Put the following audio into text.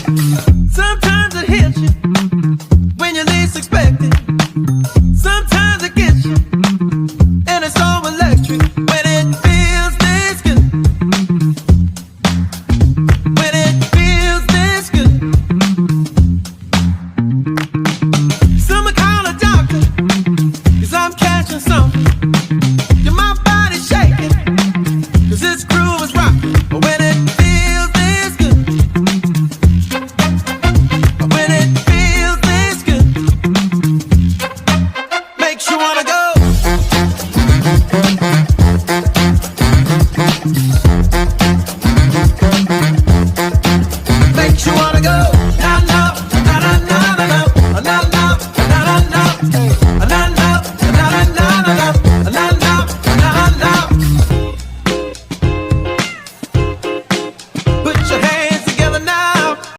Sometimes it hits you when you least expect it. Sometimes it gets you, and it's so electric when it feels this good. When it feels this good. Some call a doctor, 'cause I'm catching something. Yeah, my body's shaking, 'cause this groove is rocking. But when it feels this good, when it feels this good, makes you wanna go. Makes you wanna go. Now,